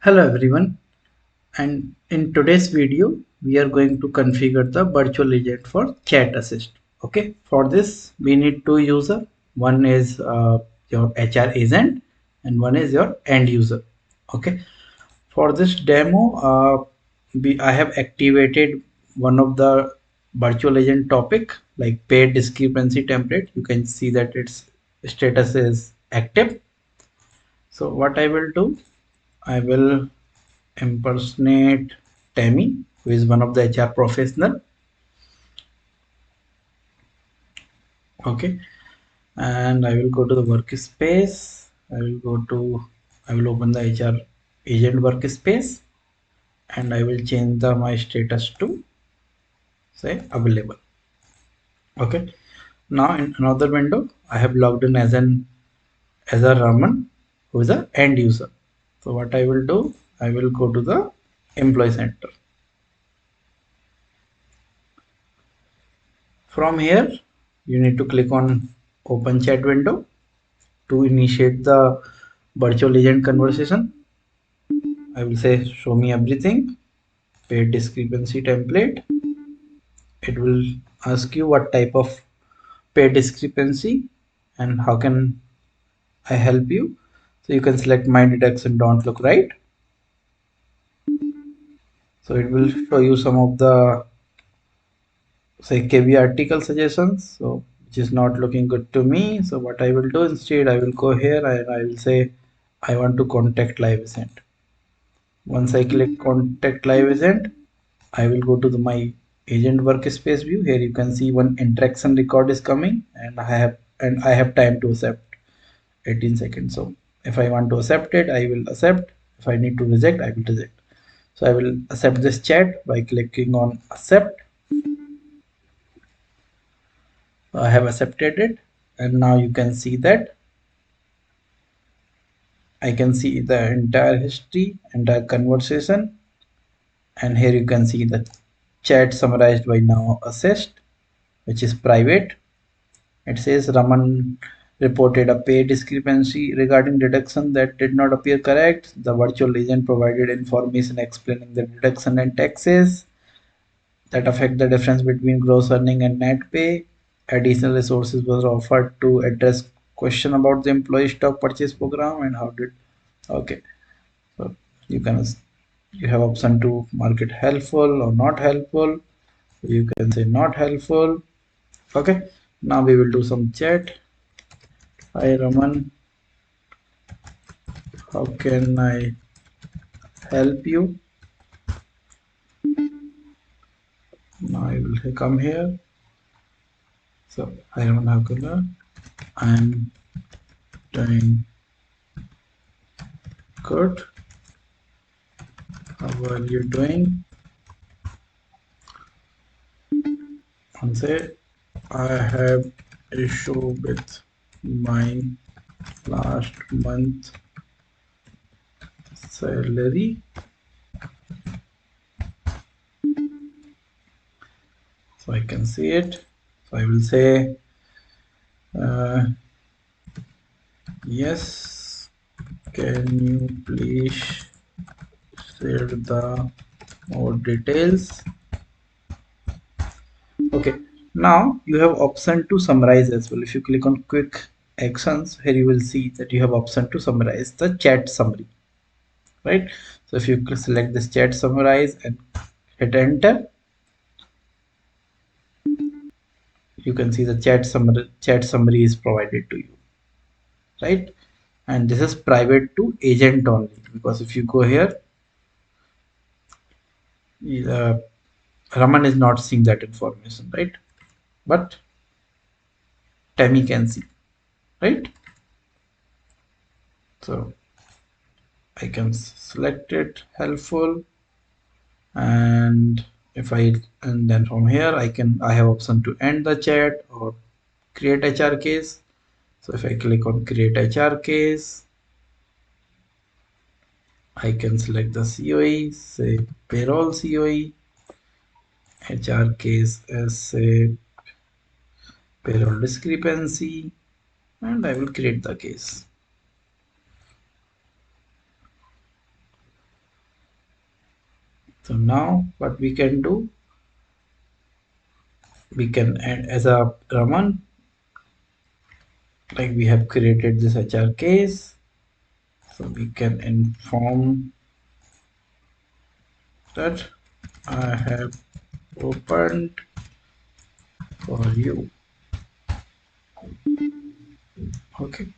Hello everyone, and in today's video we are going to configure the virtual agent for chat assist. Okay, for this we need two users. One is your HR agent and one is your end user. Okay, for this demo I have activated one of the virtual agent topic like paid discrepancy template. You can see that its status is active. So what I will do, I will impersonate Tammy, who is one of the HR professional. Okay, and I will go to the workspace. I will open the HR agent workspace, and I will change my status to say available. Okay, now in another window, I have logged in as a Raman, who is a end user. So what I will do, I will go to the employee center. From here, you need to click on open chat window to initiate the virtual agent conversation. I will say show me everything, paid discrepancy template. It will ask you what type of paid discrepancy and how can I help you. So you can select my deduction don't look right. So it will show you some of the say KB article suggestions. So which is not looking good to me. So what I will do instead, I will go here and I will say I want to contact live agent. Once I click contact live agent, I will go to my agent workspace view. Here you can see one interaction record is coming and I have time to accept 18 seconds. So if I want to accept it, I will accept. If I need to reject, I will reject. So I will accept this chat by clicking on accept. I have accepted it, and now you can see that I can see the entire history, entire conversation, and here you can see the chat summarized by NowAssist, which is private. It says Raman reported a pay discrepancy regarding deduction that did not appear correct. The virtual agent provided information explaining the deduction and taxes that affect the difference between gross earning and net pay. Additional resources was offered to address question about the employee stock purchase program and how did. Okay, so you can you have option to mark it helpful or not helpful. You can say not helpful. Okay, now we will do some chat. Hi Raman, how can I help you? Now I will come here. So hi Raman, how can I'm doing good. How are you doing? And say I have issue with my last month salary. So I can see it. So I will say yes. Can you please share the more details? Okay, now you have option to summarize as well. If you click on quick actions, here you will see that you have option to summarize the chat summary, right? So if you select this chat summarize and hit enter, you can see the chat summary is provided to you, right? And this is private to agent only, because if you go here, uh, Raman is not seeing that information, right? But Tammy can see, right? So I can select it helpful, and if I and then from here I have option to end the chat or create HR case. So if I click on create HR case, I can select the COE, say payroll COE, HR case as say payroll discrepancy, and I will create the case. So now what we can do, we can add as a Raman, like we have created this HR case. So we can inform that I have opened for you. Okay.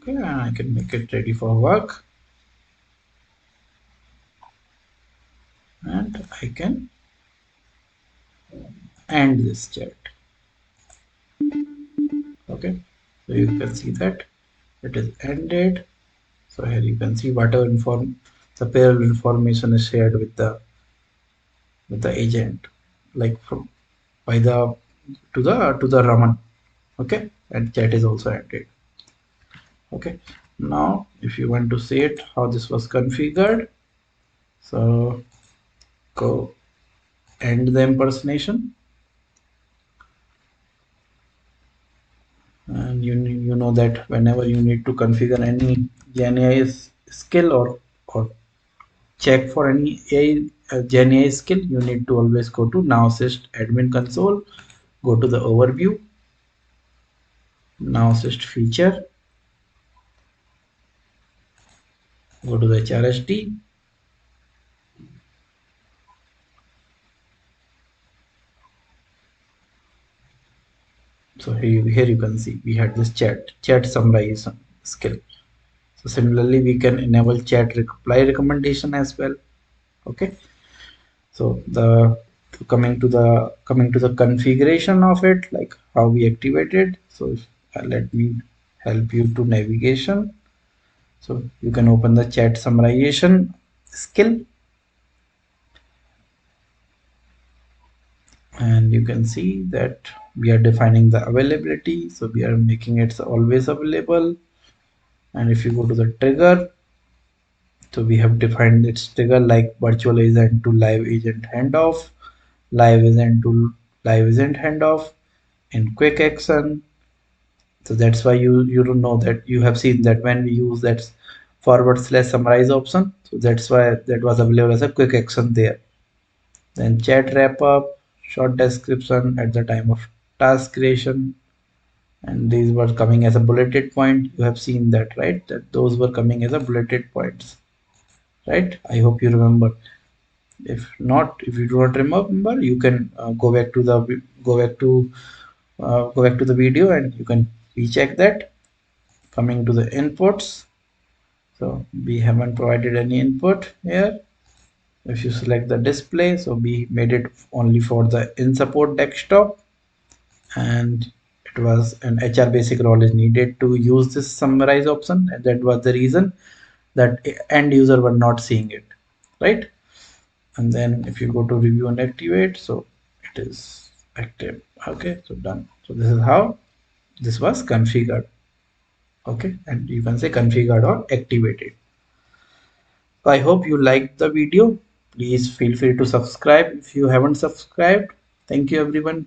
Okay, and I can make it ready for work, and I can end this chat. Okay, so you can see that it is ended. So here you can see whatever the payroll information is shared with the agent, like from by the to the Raman. Okay, and chat is also ended. Okay, now if you want to see it how this was configured, so go end the impersonation, and you know that whenever you need to configure any GenAI skill or check for any GenAI skill, you need to always go to NowAssist admin console, go to the overview, NowAssist feature, go to the HRSD. So here you can see we had this chat summarization skill. So similarly, we can enable chat reply recommendation as well. Okay. So the coming to the configuration of it, like how we activate it. So let me help you to navigation. So you can open the chat summarization skill, and you can see that we are defining the availability. So we are making it always available. And if you go to the trigger, so we have defined its trigger like virtual agent to live agent handoff, live agent to live agent handoff, in quick action. So that's why you don't know that you have seen that when we use that forward slash summarize option. So that's why that was available as a quick action there. Then chat wrap up, short description at the time of task creation, and these were coming as a bulleted point. You have seen that, right? That those were coming as a bulleted points, right? I hope you remember. If not, if you do not remember, you can go back to the video and you can recheck that. Coming to the inputs, so we haven't provided any input here. If you select the display, so we made it only for the in support desktop, and it was an HR basic role is needed to use this summarize option, and that was the reason that end user were not seeing it, right? And then if you go to review and activate, so it is active. Okay, so done. So this is how this was configured. Okay, and you can say configured or activated. So I hope you liked the video. Please feel free to subscribe if you haven't subscribed. Thank you everyone.